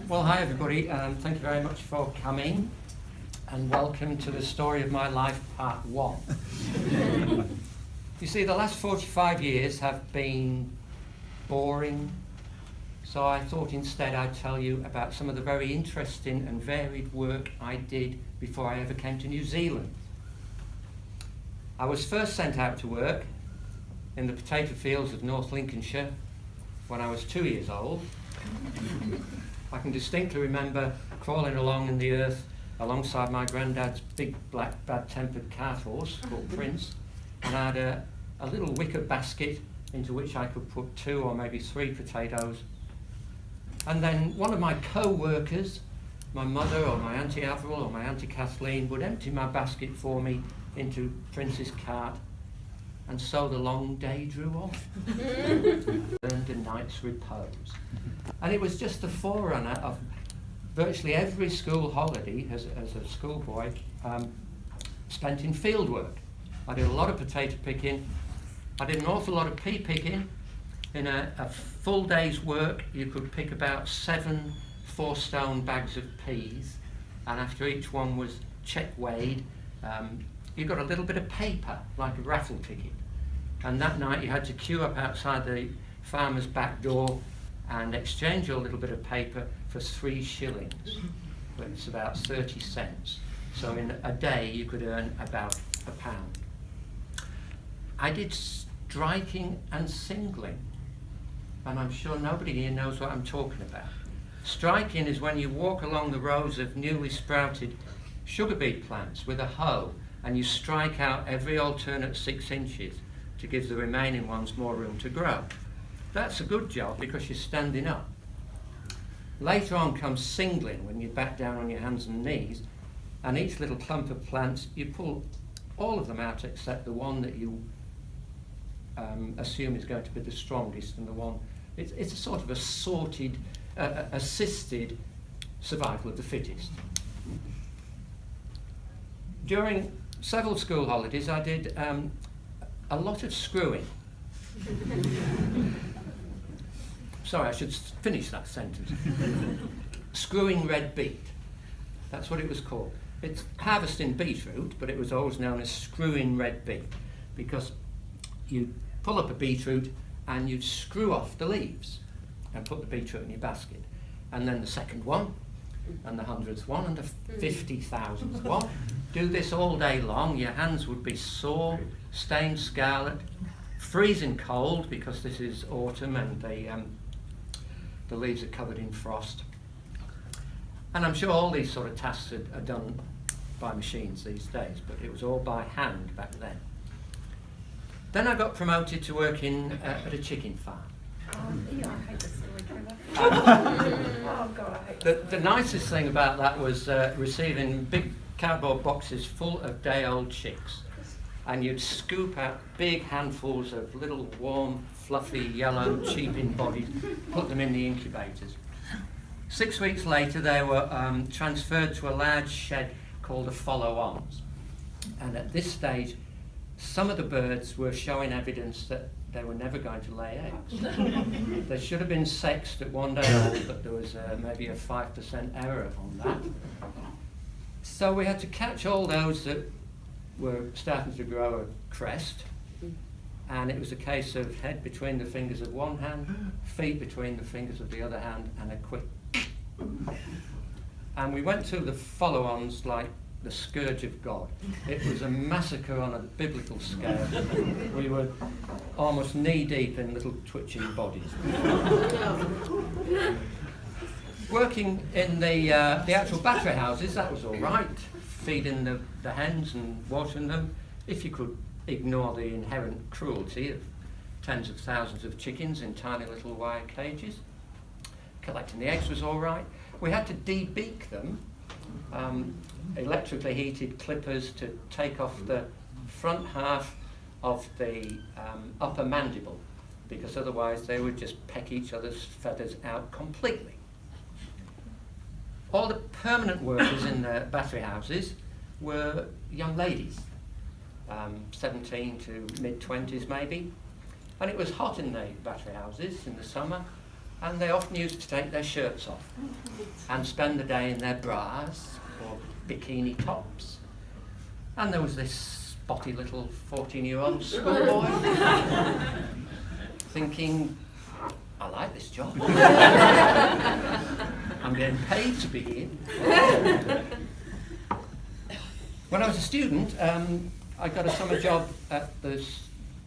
Well, hi everybody, thank you very much for coming, and welcome to the Story of My Life Part 1. You see, the last 45 years have been boring, so I thought instead I'd tell you about some of the very interesting and varied work I did before I ever came to New Zealand. I was first sent out to work in the potato fields of North Lincolnshire when I was 2 years old. I can distinctly remember crawling along in the earth alongside my granddad's big black bad-tempered cart horse called Prince, and I had a little wicker basket into which I could put 2 or maybe 3 potatoes. And then one of my co-workers, my mother or my Auntie Avril or my Auntie Kathleen, would empty my basket for me into Prince's cart, and so the long day drew on. Earned a night's repose. And it was just the forerunner of virtually every school holiday as a schoolboy spent in field work. I did a lot of potato picking. I did an awful lot of pea picking. In a full day's work, you could pick about 7 4-stone bags of peas, and after each one was check weighed, you got a little bit of paper, like a raffle ticket. And that night you had to queue up outside the farmer's back door and exchange your little bit of paper for 3 shillings. It's about 30 cents. So in a day you could earn about £1. I did striking and singling, and I'm sure nobody here knows what I'm talking about. Striking is when you walk along the rows of newly sprouted sugar beet plants with a hoe, and you strike out every alternate 6 inches to give the remaining ones more room to grow. That's a good job because you're standing up. Later on comes singling, when you back down on your hands and knees, and each little clump of plants, you pull all of them out except the one that you assume is going to be the strongest, and the one, it's a sort of a sorted, assisted survival of the fittest. During several school holidays I did a lot of screwing. Sorry, I should finish that sentence. Screwing red beet. That's what it was called. It's harvesting beetroot, but it was always known as screwing red beet, because you pull up a beetroot and you'd screw off the leaves and put the beetroot in your basket. And then the second one, and the 100th one, and the 50,000th one. Do this all day long. Your hands would be sore, stained scarlet, freezing cold because this is autumn and the leaves are covered in frost. And I'm sure all these sort of tasks are done by machines these days, but it was all by hand back then. Then I got promoted to work at a chicken farm. I hate this story, Trevor. The nicest thing about that was receiving big cardboard boxes full of day-old chicks, and you'd scoop out big handfuls of little warm, fluffy, yellow, cheeping bodies, put them in the incubators. 6 weeks later they were transferred to a large shed called a follow-ons, and at this stage some of the birds were showing evidence that they were never going to lay eggs. They should have been sexed at 1 day old, but there was maybe a 5% error on that. So we had to catch all those that were starting to grow a crest, and it was a case of head between the fingers of one hand, feet between the fingers of the other hand, and a quick. And we went through the follow-ons like the scourge of God. It was a massacre on a biblical scale. We were almost knee-deep in little twitching bodies. Working in the actual battery houses, that was all right. Feeding the hens and watering them, if you could ignore the inherent cruelty of tens of thousands of chickens in tiny little wire cages. Collecting the eggs was all right. We had to de-beak them, electrically heated clippers to take off the front half of the upper mandible, because otherwise they would just peck each other's feathers out completely. All the permanent workers in the battery houses were young ladies, 17 to mid-20s maybe, And it was hot in the battery houses in the summer, and they often used to take their shirts off and spend the day in their bras or bikini tops. And there was this spotty little 14-year-old schoolboy thinking, I like this job. I'm getting paid to be here. When I was a student, I got a summer job at the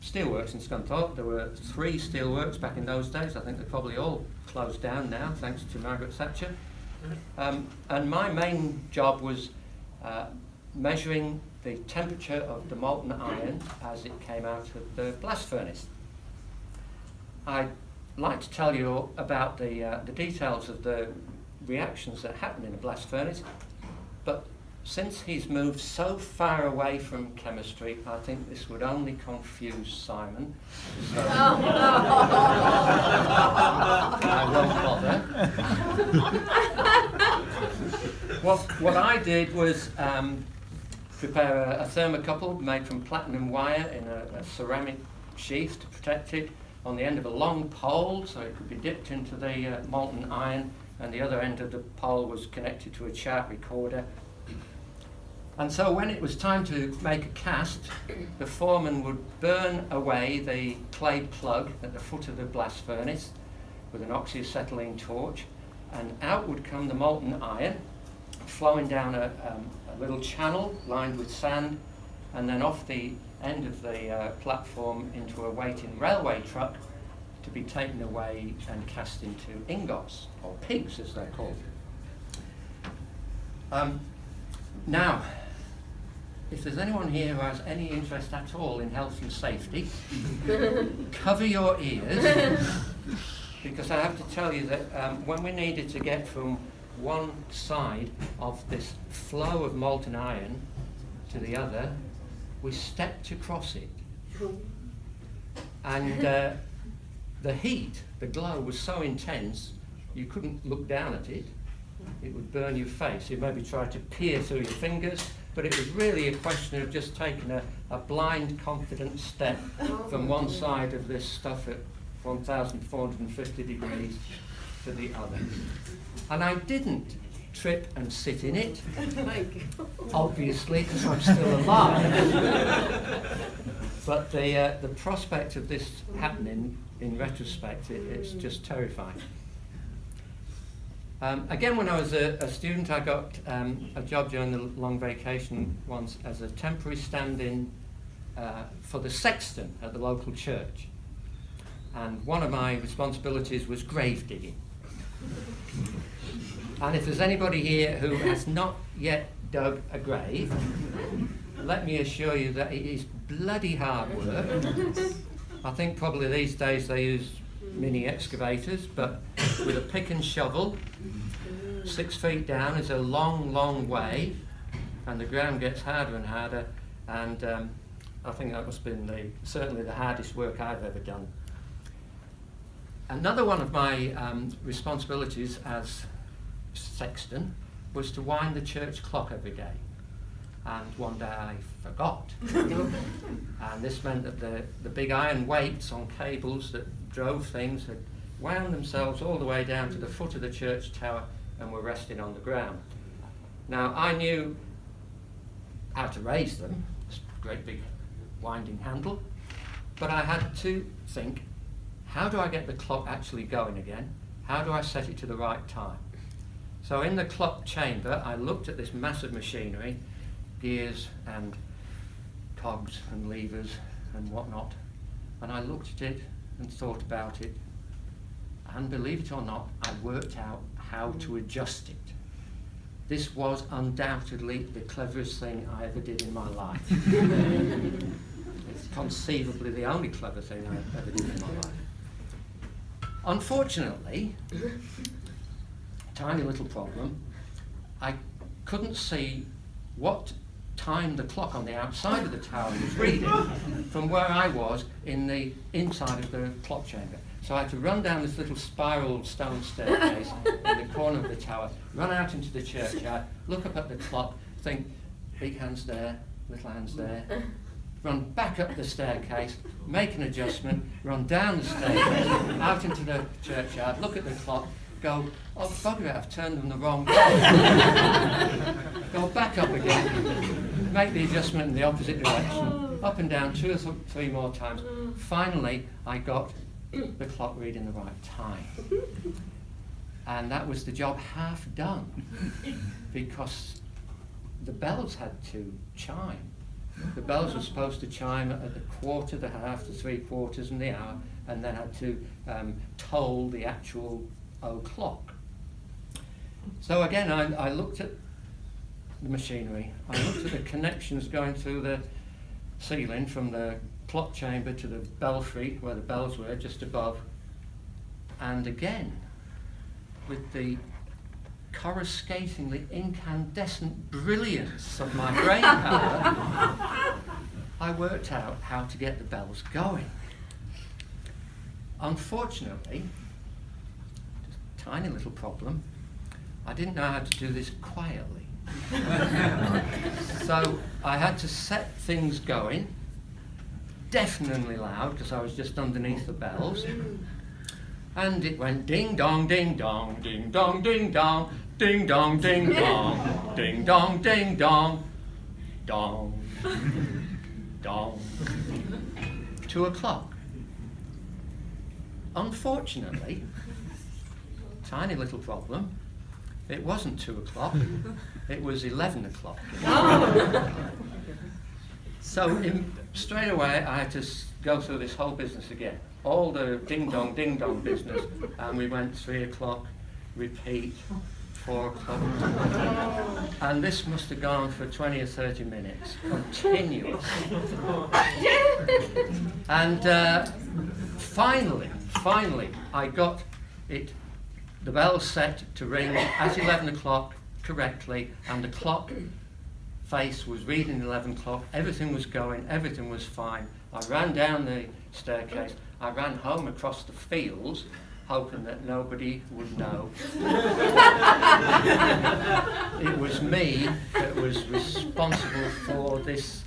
steelworks in Scunthorpe. There were 3 steelworks back in those days. I think they're probably all closed down now, thanks to Margaret Thatcher. And my main job was measuring the temperature of the molten iron as it came out of the blast furnace. I'd like to tell you about the details of the reactions that happen in a blast furnace, but since he's moved so far away from chemistry, I think this would only confuse Simon. So I won't bother. What I did was prepare a thermocouple made from platinum wire in a ceramic sheath to protect it on the end of a long pole so it could be dipped into the molten iron, and the other end of the pole was connected to a chart recorder. And so when it was time to make a cast, the foreman would burn away the clay plug at the foot of the blast furnace with an oxyacetylene torch, and out would come the molten iron, flowing down a little channel lined with sand, and then off the end of the platform into a waiting railway truck to be taken away and cast into ingots, or pigs as they're called. Now, if there's anyone here who has any interest at all in health and safety, cover your ears, because I have to tell you that when we needed to get from one side of this flow of molten iron to the other, we stepped across it. And the heat, the glow was so intense, you couldn't look down at it. It would burn your face. You maybe try to peer through your fingers, but it was really a question of just taking a blind, confident step from one side of this stuff at 1,450 degrees to the other. And I didn't trip and sit in it, obviously, because I'm still alive. But the prospect of this happening, in retrospect, it's just terrifying. Again, when I was a student, I got a job during the long vacation once as a temporary stand-in for the sexton at the local church. And one of my responsibilities was grave digging. And if there's anybody here who has not yet dug a grave, let me assure you that it is bloody hard work. I think probably these days they use mini excavators, but with a pick and shovel, 6 feet down is a long, long way, and the ground gets harder and harder, and I think that must have been certainly the hardest work I've ever done. Another one of my responsibilities as sexton was to wind the church clock every day. And one day I forgot. And this meant that the big iron weights on cables that drove things had wound themselves all the way down to the foot of the church tower and were resting on the ground. Now, I knew how to raise them, this great big winding handle, but I had to think, how do I get the clock actually going again? How do I set it to the right time? So in the clock chamber, I looked at this massive machinery, gears and cogs and levers and whatnot, and I looked at it and thought about it, and believe it or not, I worked out how to adjust it. This was undoubtedly the cleverest thing I ever did in my life. It's conceivably the only clever thing I ever did in my life. Unfortunately, tiny little problem, I couldn't see what time the clock on the outside of the tower was reading from where I was in the inside of the clock chamber. So I had to run down this little spiral stone staircase in the corner of the tower, run out into the churchyard, look up at the clock, think, big hands there, little hands there, run back up the staircase, make an adjustment, run down the staircase, out into the churchyard, look at the clock, go, oh bugger it, I've turned them the wrong way. Go back up again, make the adjustment in the opposite direction, up and down 2 or 3 more times. Finally, I got the clock reading the right time. And that was the job half done, because the bells had to chime. The bells were supposed to chime at the quarter, the half, the 3/4 and the hour, and then had to toll the actual o'clock. So again, I looked at the machinery, I looked at the connections going through the ceiling from the clock chamber to the belfry, where the bells were, just above, and again, with the coruscatingly incandescent brilliance of my brain power, I worked out how to get the bells going. Unfortunately, just a tiny little problem, I didn't know how to do this quietly. So I had to set things going, deafeningly loud, because I was just underneath the bells. And it went ding dong, ding dong, ding dong, ding dong, ding dong, ding dong, ding dong, ding dong, dong, dong. 2 o'clock. Unfortunately, tiny little problem, it wasn't 2 o'clock, it was 11 o'clock. So straight away I had to go through this whole business again. All the ding-dong business, and we went 3 o'clock, repeat, 4 o'clock. And this must have gone for 20 or 30 minutes, continuous. And finally, I got it, the bell set to ring at 11 o'clock correctly, and the clock face was reading 11 o'clock, everything was going, everything was fine. I ran down the staircase, I ran home across the fields, hoping that nobody would know. It was me that was responsible for this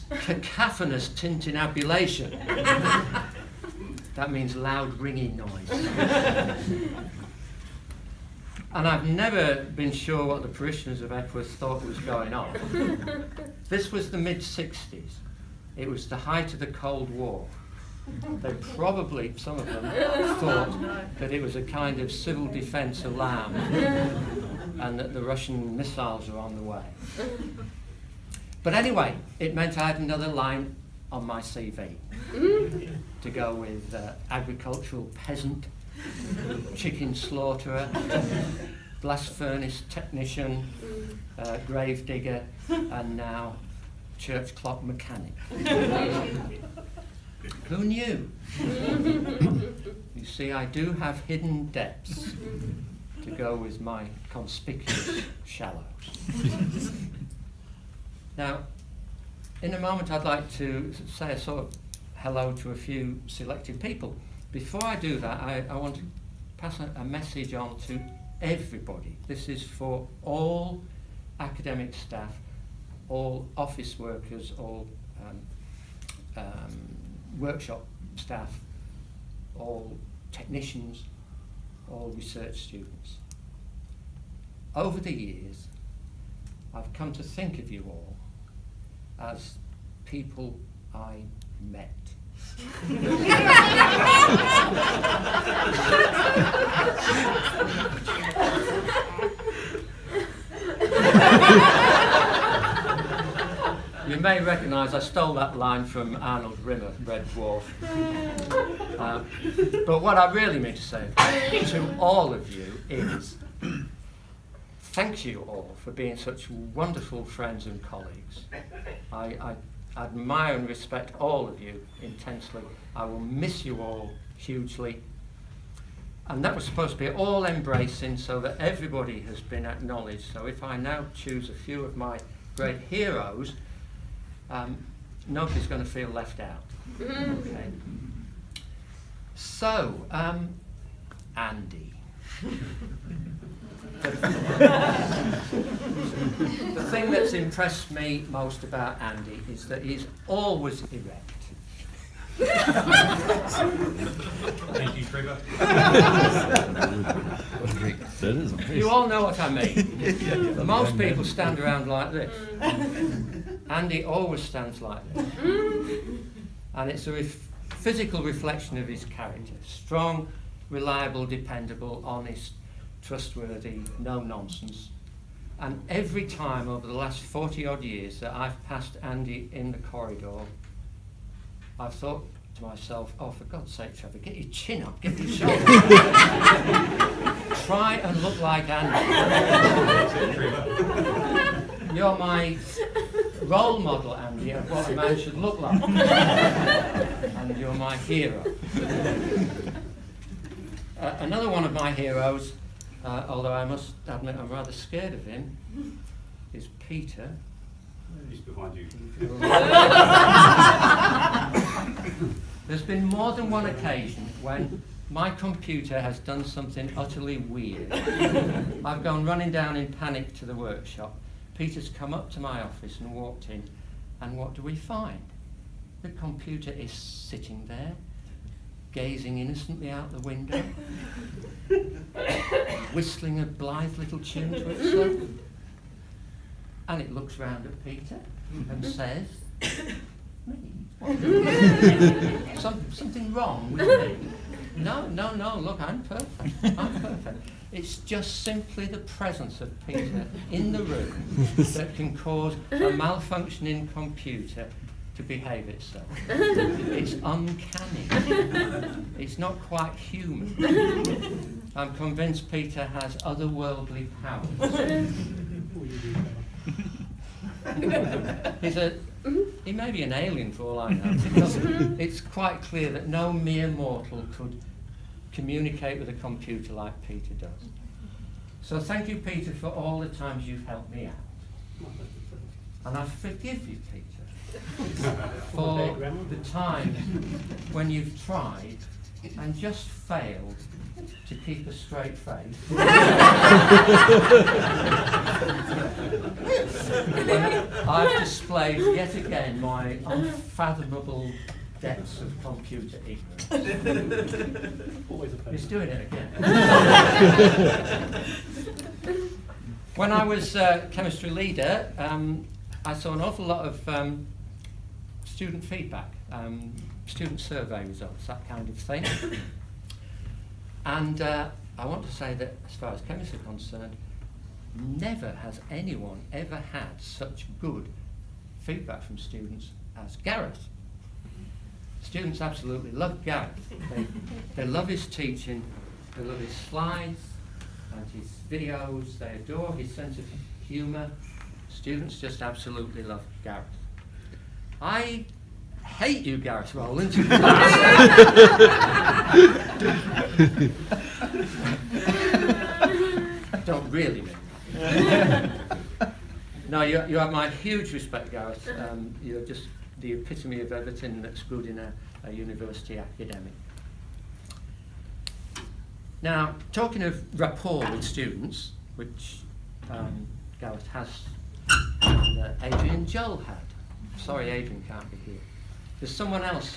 cacophonous tintinnabulation. That means loud ringing noise. And I've never been sure what the parishioners of Epworth thought was going on. This was the mid-60s. It was the height of the Cold War. They probably, some of them, thought that it was a kind of civil defence alarm and that the Russian missiles were on the way. But anyway, it meant I had another line on my CV to go with agricultural peasant, chicken slaughterer, blast furnace technician, grave digger, and now church clock mechanic. Who knew? You see, I do have hidden depths to go with my conspicuous shallows. Now, in a moment I'd like to say a sort of hello to a few selected people. Before I do that, I want to pass a message on to everybody. This is for all academic staff, all office workers, all workshop staff, all technicians, all research students. Over the years, I've come to think of you all as people I met. You may recognise I stole that line from Arnold Rimmer, Red Dwarf. But what I really mean to say to all of you is thank you all for being such wonderful friends and colleagues. I admire and respect all of you intensely. I will miss you all hugely. And that was supposed to be all embracing so that everybody has been acknowledged. So if I now choose a few of my great heroes, nobody's going to feel left out. Okay. So, Andy. The thing that's impressed me most about Andy is that he's always erect. Thank you, Trevor. You all know what I mean. Most people stand around like this. Andy always stands like this. And it's a physical reflection of his character. Strong, reliable, dependable, honest, trustworthy, no nonsense. And every time over the last 40 odd years that I've passed Andy in the corridor, I've thought to myself, oh, for God's sake, Trevor, get your chin up, get your shoulders up. Try and look like Andy. You're my role model, Andy, of what a man should look like. And you're my hero. Another one of my heroes, although I must admit I'm rather scared of him, is Peter. He's behind you. There's been more than one occasion when my computer has done something utterly weird. I've gone running down in panic to the workshop. Peter's come up to my office and walked in, and what do we find? The computer is sitting there, gazing innocently out the window, whistling a blithe little tune to itself. And it looks round at Peter and says, me? Something wrong with me? No, look, I'm perfect. It's just simply the presence of Peter in the room that can cause a malfunctioning computer to behave itself. It's uncanny. It's not quite human. I'm convinced Peter has otherworldly powers. He may be an alien for all I know, because it's quite clear that no mere mortal could communicate with a computer like Peter does. So thank you, Peter, for all the times you've helped me out. And I forgive you, Peter, for the times when you've tried and just failed to keep a straight face. I've displayed yet again my unfathomable depths of computer ignorance. He's doing it again. When I was chemistry leader, I saw an awful lot of student feedback, student survey results, that kind of thing. And I want to say that as far as chemists are concerned, never has anyone ever had such good feedback from students as Gareth. Students absolutely love Gareth. They love his teaching, they love his slides and his videos, they adore his sense of humour. Students just absolutely love Gareth. I hate you, Gareth Rowland. Don't really mean that. No, you have my huge respect, Gareth. You're just the epitome of everything that's good in a university academic. Now, talking of rapport with students, which Gareth has, and Adrian Joel had. Sorry, Adrian can't be here. There's someone else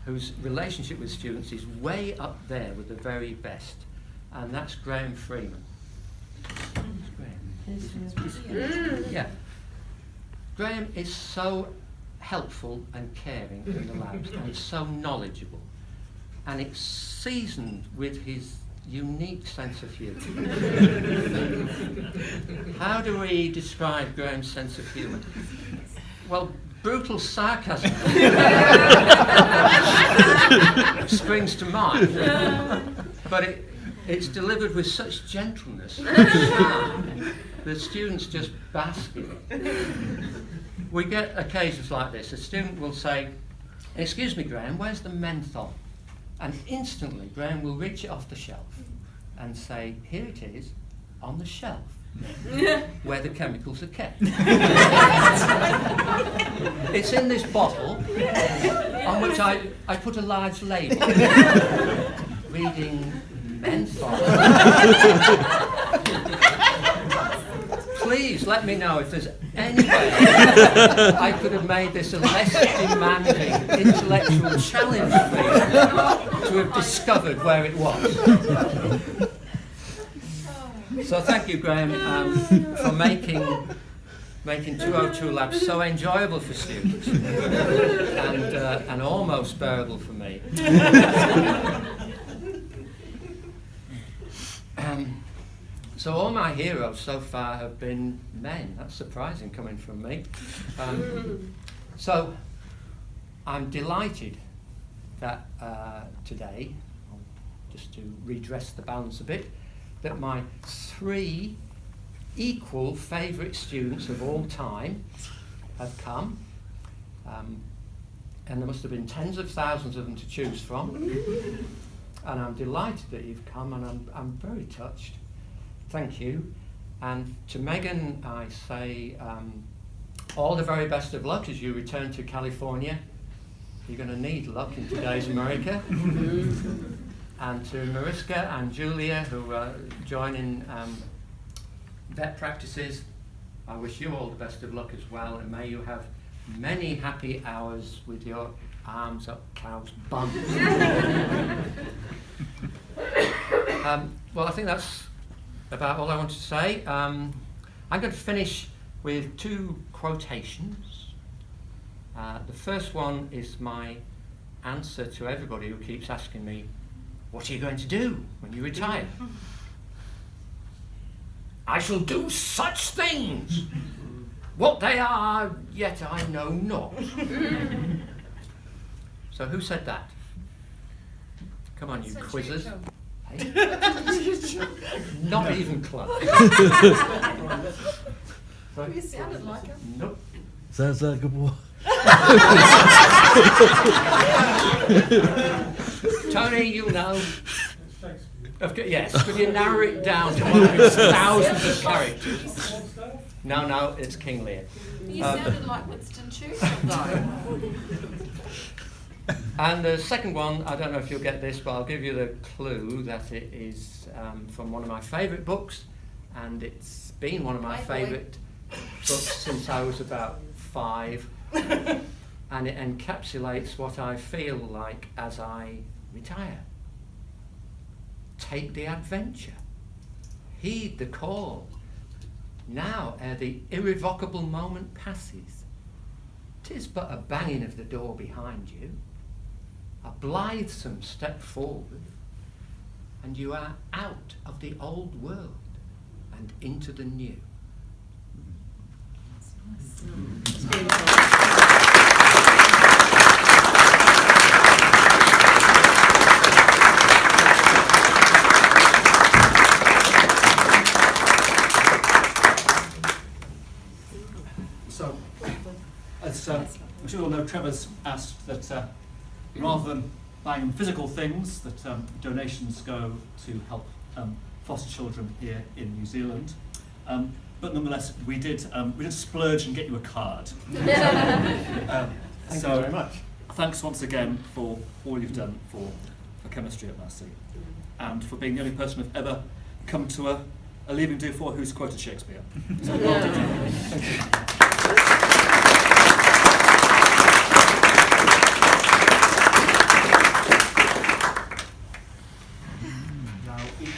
whose relationship with students is way up there with the very best, and that's Graham Freeman. Yeah. Graham is so helpful and caring in the labs, and so knowledgeable, and it's seasoned with his unique sense of humour. How do we describe Graham's sense of humour? Well, brutal sarcasm springs to mind, but it's delivered with such gentleness and charm that students just bask in it. We get occasions like this. A student will say, "Excuse me, Graham, where's the menthol?" And instantly Graham will reach it off the shelf and say, "Here it is, on the shelf, where the chemicals are kept." It's in this bottle, on which I put a large label, reading menthol. Please let me know if there's any way I could have made this a less demanding intellectual challenge for you to have discovered where it was. So thank you, Graham, for making 202 Labs so enjoyable for students and almost bearable for me. So all my heroes so far have been men. That's surprising coming from me. So I'm delighted that today, just to redress the balance a bit, that my 3 equal favourite students of all time have come. And there must have been tens of thousands of them to choose from. And I'm delighted that you've come, and I'm very touched. Thank you. And to Megan, I say all the very best of luck as you return to California. You're going to need luck in today's America. And to Mariska and Julia, who are joining vet practices, I wish you all the best of luck as well, and may you have many happy hours with your arms up cows' bums. Well, I think that's about all I want to say. I'm going to finish with 2 quotations. The first one is my answer to everybody who keeps asking me, what are you going to do when you retire? I shall do such things. What they are, yet I know not. So who said that? Come on, you Said quizzers. Churchill. Hey? Not even close. You sounded like him. Nope. Sounds like a boy. Tony, you know. Yes, could you narrow it down to one of his thousands of characters? No, it's King Lear. You sounded like Winston Churchill, though. And the second one, I don't know if you'll get this, but I'll give you the clue that it is from one of my favourite books, and it's been one of my favourite books since I was about 5, and it encapsulates what I feel like as I retire. Take the adventure, heed the call, now ere the irrevocable moment passes. 'Tis but a banging of the door behind you, a blithesome step forward, and you are out of the old world and into the new. So, as I'm sure you all know, Trevor's asked that rather than buying them physical things, that donations go to help foster children here in New Zealand. But nonetheless, we did splurge and get you a card. Thank you very much. Thanks once again for all you've done for chemistry at Mercy, and for being the only person who've ever come to a Leaving Do For who's quoted Shakespeare. So well done. Now, each